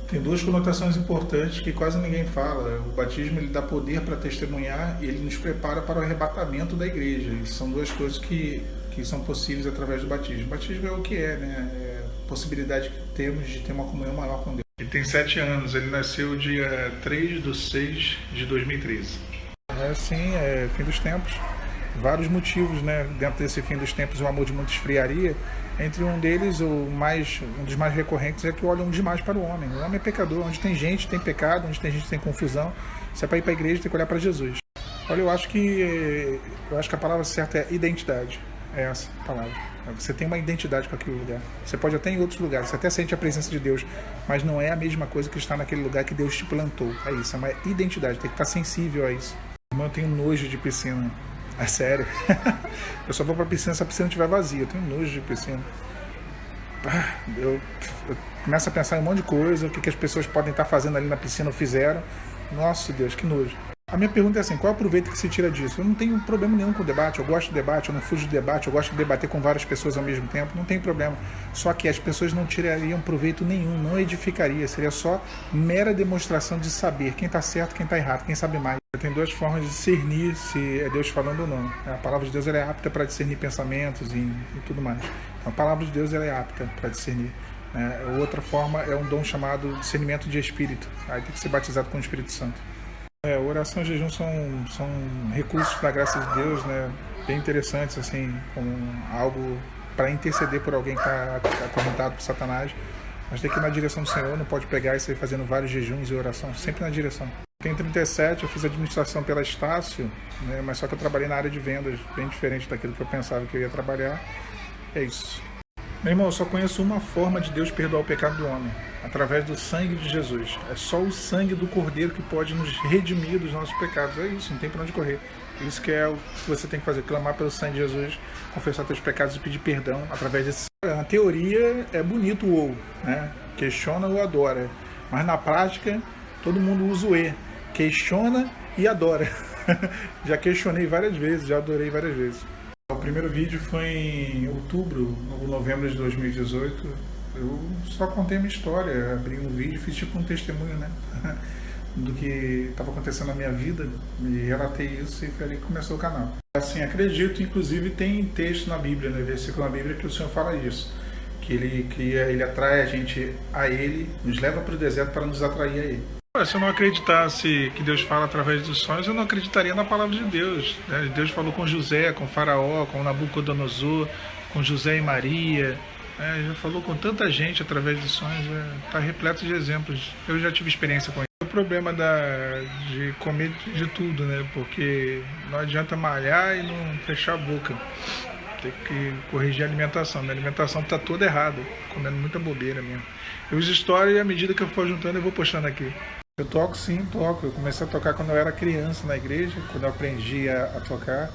Tem duas conotações importantes que quase ninguém fala. O batismo ele dá poder para testemunhar e ele nos prepara para o arrebatamento da igreja. E são duas coisas que são possíveis através do batismo. O batismo é o que é, né? É a possibilidade que temos de ter uma comunhão maior com Deus. Ele tem 7 anos, ele nasceu dia 3/6/2013. Sim, é fim dos tempos. Vários motivos, né? Dentro desse fim dos tempos, o amor de muita esfriaria. Entre um deles, um dos mais recorrentes é que olham demais para o homem. O homem é pecador. Onde tem gente, tem pecado. Onde tem gente, tem confusão. Se é para ir para a igreja, tem que olhar para Jesus. Olha, eu acho que a palavra certa é identidade. É essa palavra. Você tem uma identidade com aquele lugar. Você pode até ir em outros lugares, você até sente a presença de Deus, mas não é a mesma coisa que estar naquele lugar que Deus te plantou. É isso, é uma identidade. Tem que estar sensível a isso. Irmão, eu tenho nojo de piscina. É sério. Eu só vou pra piscina se a piscina estiver vazia. Eu tenho nojo de piscina. Eu começo a pensar em um monte de coisa, o que as pessoas podem estar fazendo ali na piscina ou fizeram. Nossa Deus, que nojo. A minha pergunta é assim, qual é o proveito que se tira disso? Eu não tenho problema nenhum com o debate, eu gosto de debate, eu não fujo de debate, eu gosto de debater com várias pessoas ao mesmo tempo, não tem problema. Só que as pessoas não tirariam proveito nenhum, não edificaria, seria só mera demonstração de saber quem está certo, quem está errado, quem sabe mais. Tem duas formas de discernir se é Deus falando ou não. A palavra de Deus ela é apta para discernir pensamentos e tudo mais. Então, a palavra de Deus ela é apta para discernir. Outra forma é um dom chamado discernimento de espírito. Aí tem que ser batizado com o Espírito Santo. Oração e jejum são recursos da graça de Deus, né, bem interessantes, assim, como algo para interceder por alguém que está acorrentado por Satanás. Mas tem que ir na direção do Senhor, não pode pegar e sair fazendo vários jejuns e oração, sempre na direção. Tenho 37, eu fiz administração pela Estácio, né, mas só que eu trabalhei na área de vendas, bem diferente daquilo que eu pensava que eu ia trabalhar. É isso. Meu irmão, eu só conheço uma forma de Deus perdoar o pecado do homem, através do sangue de Jesus. É só o sangue do Cordeiro que pode nos redimir dos nossos pecados. É isso, não tem para onde correr. Isso que é o que você tem que fazer, clamar pelo sangue de Jesus, confessar seus pecados e pedir perdão através desse. Na teoria é bonito o ou, né? Questiona ou adora. Mas na prática, todo mundo usa o e. Questiona e adora. Já questionei várias vezes, já adorei várias vezes. O primeiro vídeo foi em outubro ou novembro de 2018. Eu só contei minha história, abri um vídeo, fiz tipo um testemunho, né? Do que estava acontecendo na minha vida, e relatei isso e foi ali que começou o canal. Assim, acredito, inclusive tem texto na Bíblia, né? Versículo na Bíblia que o Senhor fala isso, que ele atrai a gente a Ele, nos leva para o deserto para nos atrair a Ele. Se eu não acreditasse que Deus fala através dos sonhos, eu não acreditaria na palavra de Deus, né? Deus falou com José, com Faraó, com Nabucodonosor, com José e Maria, já falou com tanta gente através dos sonhos, está repleto de exemplos. Eu já tive experiência com isso. O problema de comer de tudo, né? Porque não adianta malhar e não fechar a boca. Tem que corrigir a alimentação. Minha alimentação está toda errada, comendo muita bobeira mesmo. Eu uso história e à medida que eu for juntando eu vou postando aqui. Eu toco, sim, toco. Eu comecei a tocar quando eu era criança na igreja, quando eu aprendi a tocar.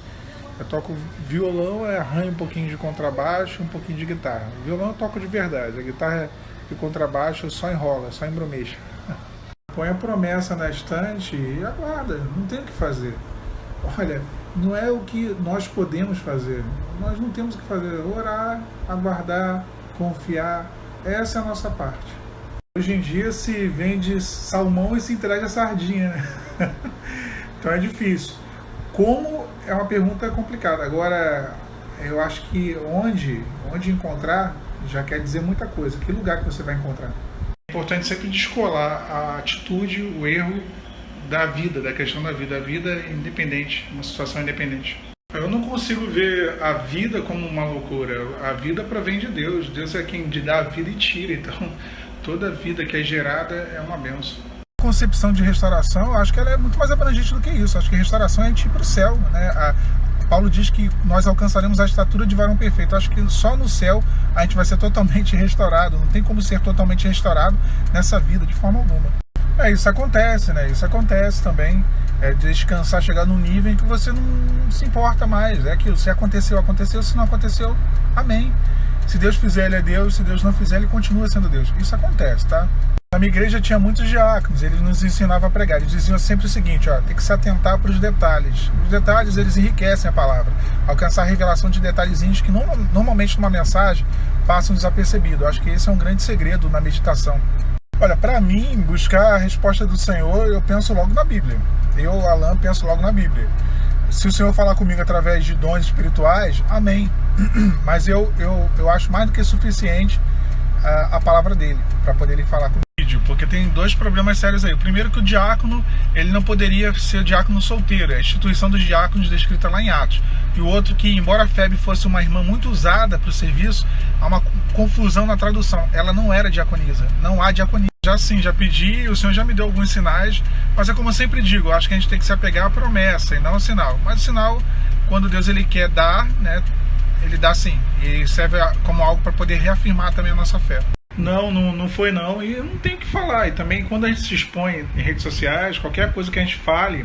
Eu toco violão, arranho um pouquinho de contrabaixo, um pouquinho de guitarra. O violão eu toco de verdade, a guitarra e o contrabaixo eu só enrola, só embromexa. Põe a promessa na estante e aguarda, não tem o que fazer. Olha, não é o que nós podemos fazer, nós não temos o que fazer. Orar, aguardar, confiar, essa é a nossa parte. Hoje em dia se vende salmão e se entrega sardinha, né? Então é difícil. Como é uma pergunta complicada. Agora, eu acho que onde encontrar já quer dizer muita coisa. Que lugar que você vai encontrar? É importante sempre descolar a atitude, o erro da vida, da questão da vida. A vida é independente, uma situação independente. Eu não consigo ver a vida como uma loucura. A vida provém de Deus. Deus é quem dá a vida e tira. Então, toda vida que é gerada é uma bênção. A concepção de restauração, eu acho que ela é muito mais abrangente do que isso. Eu acho que restauração é tipo o céu, né? Paulo diz que nós alcançaremos a estatura de varão perfeito. Eu acho que só no céu a gente vai ser totalmente restaurado. Não tem como ser totalmente restaurado nessa vida de forma alguma. Isso acontece, né? Isso acontece também. Descansar, chegar num nível em que você não se importa mais. É aquilo, se aconteceu, aconteceu. Se não aconteceu, amém. Se Deus fizer, Ele é Deus. Se Deus não fizer, Ele continua sendo Deus. Isso acontece, tá? Na minha igreja tinha muitos diáconos, eles nos ensinavam a pregar. Eles diziam sempre o seguinte, tem que se atentar para os detalhes. Os detalhes, eles enriquecem a palavra. Alcançar a revelação de detalhezinhos que normalmente numa mensagem passam desapercebidos. Acho que esse é um grande segredo na meditação. Olha, para mim, buscar a resposta do Senhor, eu penso logo na Bíblia. Eu, Alan, penso logo na Bíblia. Se o Senhor falar comigo através de dons espirituais, amém. Mas eu acho mais do que suficiente a palavra dele, para poder ele falar comigo. Porque tem dois problemas sérios aí. O primeiro, que o diácono, ele não poderia ser diácono solteiro. É a instituição dos diáconos descrita lá em Atos. E o outro, que embora a Febe fosse uma irmã muito usada para o serviço, há uma confusão na tradução. Ela não era diaconisa. Não há diaconisa. Já sim, já pedi, o Senhor já me deu alguns sinais, mas é como eu sempre digo, eu acho que a gente tem que se apegar à promessa e não ao sinal. Mas o sinal, quando Deus ele quer dar, né, ele dá sim. E serve como algo para poder reafirmar também a nossa fé. Não foi não, e não tem o que falar. E também quando a gente se expõe em redes sociais, qualquer coisa que a gente fale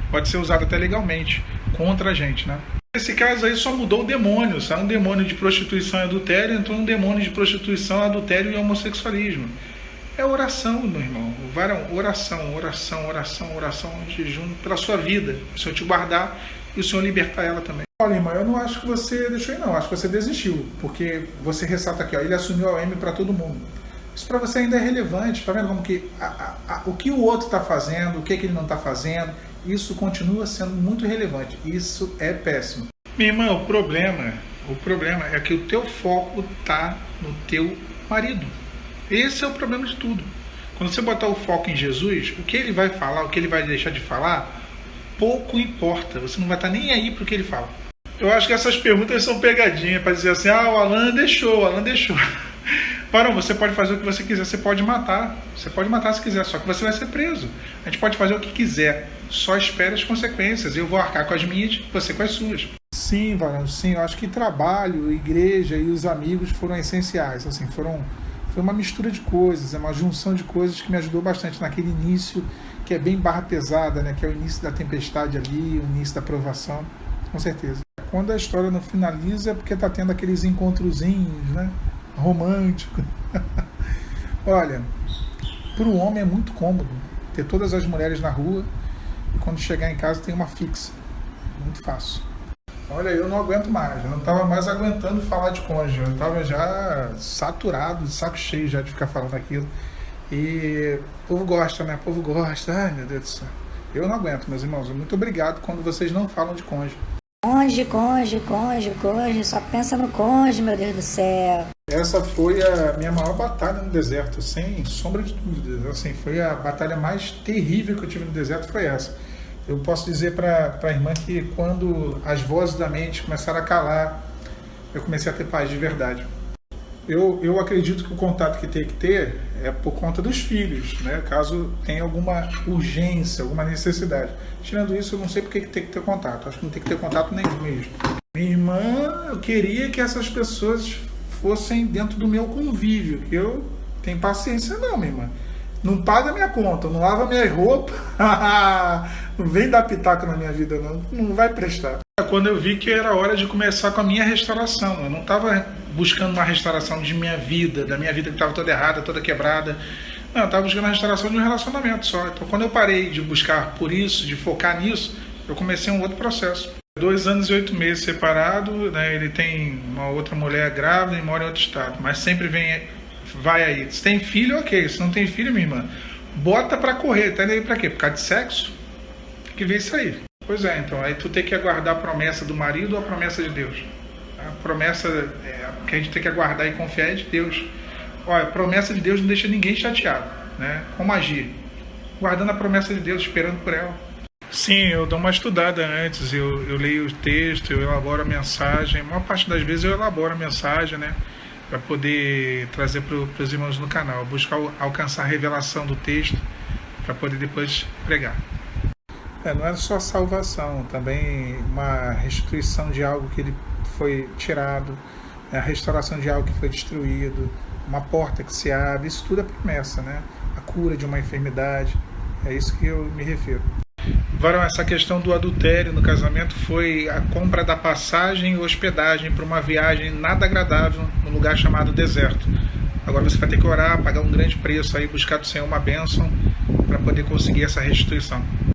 pode ser usada até legalmente contra a gente, né? Nesse caso aí só mudou o demônio, sabe? Um demônio de prostituição e adultério entrou um demônio de prostituição, adultério e homossexualismo. É oração, meu irmão. Oração, jejum pela sua vida. O Senhor te guardar e o Senhor libertar ela também. Olha, irmão, eu não acho que você deixou aí, não. Acho que você desistiu. Porque você ressalta aqui, ó, ele assumiu a M para todo mundo. Isso para você ainda é relevante. Tá vendo como que o que o outro está fazendo, o que ele não está fazendo, isso continua sendo muito relevante. Isso é péssimo. Minha irmã, o problema é que o teu foco está no teu marido. Esse é o problema de tudo. Quando você botar o foco em Jesus, o que ele vai falar, o que ele vai deixar de falar, pouco importa. Você não vai estar nem aí para o que ele fala. Eu acho que essas perguntas são pegadinhas para dizer assim, o Alan deixou. Para, você pode fazer o que você quiser, você pode matar se quiser, só que você vai ser preso. A gente pode fazer o que quiser, só espere as consequências. Eu vou arcar com as minhas, você com as suas. Sim, Varão, sim, eu acho que trabalho, igreja e os amigos foram essenciais, assim, foi uma mistura de coisas, é uma junção de coisas que me ajudou bastante naquele início, que é bem barra pesada, né? Que é o início da tempestade ali, o início da provação, com certeza. Quando a história não finaliza é porque está tendo aqueles encontrozinhos, né? Românticos. Olha, para o homem é muito cômodo ter todas as mulheres na rua e quando chegar em casa tem uma fixa. Muito fácil. Olha, eu não aguento mais, eu não estava mais aguentando falar de cônjuge, eu estava já saturado, de saco cheio já de ficar falando aquilo. E o povo gosta, né? O povo gosta, ai meu Deus do céu. Eu não aguento, meus irmãos, muito obrigado quando vocês não falam de cônjuge. Cônjuge, só pensa no cônjuge, meu Deus do céu. Essa foi a minha maior batalha no deserto, sem sombra de dúvidas. Assim, foi a batalha mais terrível que eu tive no deserto, foi essa. Eu posso dizer para a irmã que quando as vozes da mente começaram a calar, eu comecei a ter paz de verdade. Eu acredito que o contato que tem que ter é por conta dos filhos, né? Caso tenha alguma urgência, alguma necessidade. Tirando isso, eu não sei porque que tem que ter contato. Acho que não tem que ter contato nenhum mesmo. Minha irmã, eu queria que essas pessoas fossem dentro do meu convívio. Eu tenho paciência não, minha irmã. Não paga minha conta, não lava minha roupa, não vem dar pitaco na minha vida, não vai prestar. Quando eu vi que era hora de começar com a minha restauração, eu não estava buscando uma restauração de minha vida, da minha vida que estava toda errada, toda quebrada. Não, eu estava buscando a restauração de um relacionamento só. Então quando eu parei de buscar por isso, de focar nisso, eu comecei um outro processo. 2 anos e 8 meses separado, né, ele tem uma outra mulher grávida e mora em outro estado, mas sempre vai aí. Se tem filho, ok. Se não tem filho, minha irmã, bota pra correr. Tá aí pra quê? Por causa de sexo? Tem que ver isso aí. Pois é, então. Aí tu tem que aguardar a promessa do marido ou a promessa de Deus? A promessa que a gente tem que aguardar e confiar é de Deus. Olha, a promessa de Deus não deixa ninguém chateado, né? Como agir? Guardando a promessa de Deus, esperando por ela. Sim, eu dou uma estudada antes. Eu leio o texto, eu elaboro a mensagem. A maior parte das vezes eu elaboro a mensagem, né? Para poder trazer para os irmãos no canal, buscar alcançar a revelação do texto para poder depois pregar. Não é só salvação, também uma restituição de algo que ele foi tirado, a restauração de algo que foi destruído, uma porta que se abre, isso tudo é promessa, né? A cura de uma enfermidade, é isso que eu me refiro. Varão, essa questão do adultério no casamento foi a compra da passagem e hospedagem para uma viagem nada agradável num lugar chamado deserto. Agora você vai ter que orar, pagar um grande preço aí, buscar do Senhor uma bênção para poder conseguir essa restituição.